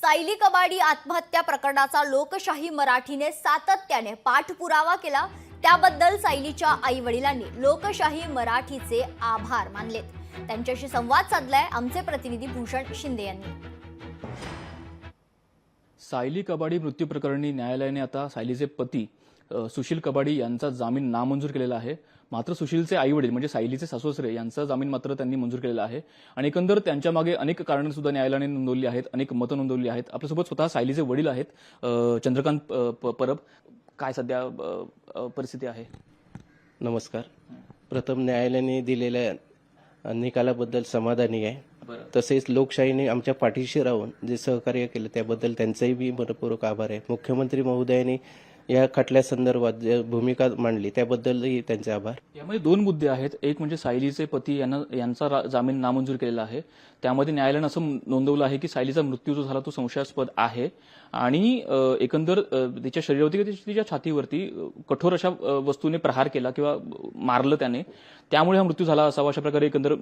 सायली कबाडी आत्महत्या प्रकरणाचा लोकशाही मराठीने सातत्याने पाठपुरावा केला। त्याबद्दल सायलीच्या आई-वडिलांनी लोकशाही मराठीचे आभार मानलेत। त्यांच्याशी संवाद साधलाय आमचे प्रतिनिधी भूषण शिंदे यांनी। सायली कबाडी मृत्यू प्रकरणी न्यायालयाने आता सायलीचे पती सुशील कबाडी यांचा जामीन नामंजूर केलेला आहे। मात्र सुशीलचे आईवडील म्हणजे सायलीचे सासू-सासरे यांचा जामीन मात्र त्यांनी मंजूर केलेला आहे आणि एकंदर त्यांच्या मागे अनेक कारणे सुद्धा न्यायालयाने नोंदवली आहेत, अनेक मतं नोंदवली आहेत। आपल्यासोबत स्वतः सायलीचे वडील आहेत चंद्रकांत परब। काय सध्या परिस्थिती आहे? नमस्कार। प्रथम न्यायालयाने दिलेल्या निकालाबद्दल समाधानी आहे। तसेच लोकशाहीने आमच्या पाठीशी राहून जे सहकार्य केले त्याबद्दल त्यांचाही मी मनपूर्वक आभार आहे। मुख्यमंत्री महोदयांनी या खटल्यासंदर्भात जे भूमिका मांडली त्याबद्दलही त्यांचे आभार। यामध्ये दोन मुद्दे आहेत। एक म्हणजे सायलीचे पती यांचा जामीन नामंजूर केलेला आहे। त्यामध्ये न्यायालयाने असं नोंदवलं आहे की सायलीचा मृत्यू जो झाला तो संशयास्पद आहे आणि एकंदर तिच्या शरीरावरती तिच्या छातीवरती कठोर अशा वस्तूने प्रहार केला किंवा मारलं त्याने, त्यामुळे हा मृत्यू झाला असावा अशा प्रकारे एकंदर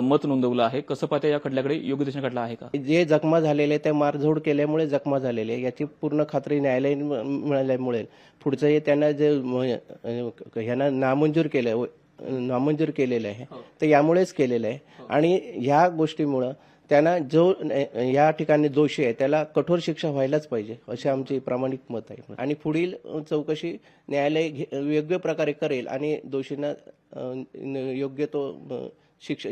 मत नोंदवलं आहे। कसं पाहता या खटल्याकडे? योग्य दिशेने खटला आहे का? जे जखमा झालेले त्या मारझोड केल्यामुळे जखमा झालेले याची पूर्ण खात्री न्यायालयाने मिळाल्यामुळे पुढचं त्यांना जे ह्यांना नामंजूर केलेलं आहे तर यामुळेच केलेलं आहे आणि ह्या गोष्टीमुळे त्यांना जो या ठिकाणी दोषी आहे त्याला कठोर शिक्षा व्हायलाच पाहिजे असे आमचे प्रामाणिक मत आहे आणि पुढील चौकशी न्यायालय योग्य प्रकारे करेल आणि दोषींना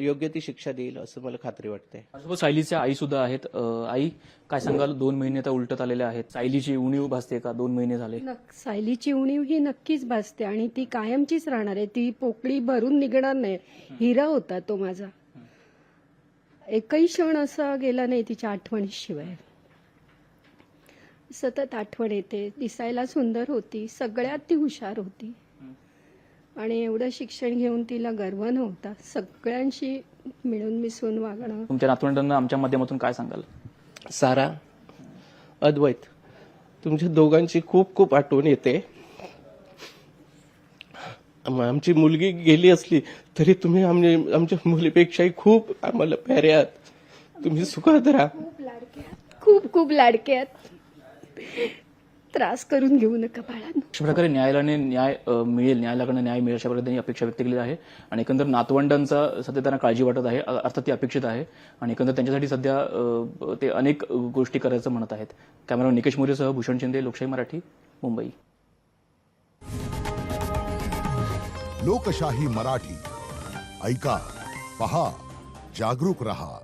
योग्य ती शिक्षा देईल असं मला खात्री वाटते। सायलीच्या आई सुद्धा आहेत। आई, काय सांगाल? 2 महिने आता उलटत आलेले आहेत। सायलीची उणीव भासते का? 2 महिने झाले। सायलीची उणीव ही नक्कीच भासते आणि ती कायमचीच राहणार आहे। ती पोकळी भरून निघणार नाही। हिरा होता तो माझा। एकही क्षण असा गेला नाही तिच्या आठवणीशिवाय। सतत आठवण येते। दिसायला सुंदर होती, सगळ्यात ती हुशार होती आणि एवढं शिक्षण घेऊन तिला गर्व नव्हता। सगळ्यांशी मिळून मिसळून वागणं। तुमच्या नातवंडांना आमच्या माध्यमातून काय सांगाल? सारा, अद्वैत, तुमच्या दोघांची खूप खूप आठवण येते। आमची मुलगी गेली असली तरी तुम्ही आमच्या मुलीपेक्षाही खूप आम्हाला प्यारे आहात। तुम्ही सुखात राहा। खूप खूप लाडके आहेत। त्रास करून घेऊ नका बाळांनो। अशा प्रकारे न्यायालयाने न्यायालयाकडे न्याय मिळेल अशा प्रकारे त्यांनी अपेक्षा व्यक्त केली आहे आणि एकंदर नातवंडांचा सध्या त्यांना काळजी वाटत आहे। अर्थात ती अपेक्षित आहे आणि एकंदर त्यांच्यासाठी सध्या ते अनेक गोष्टी करायचं म्हणत आहेत। कॅमेरामॅन निकेश मोरेसह भूषण शिंदे, लोकशाही मराठी, मुंबई। लोकशाही मराठी ऐका, पहा, जागरूक रहा।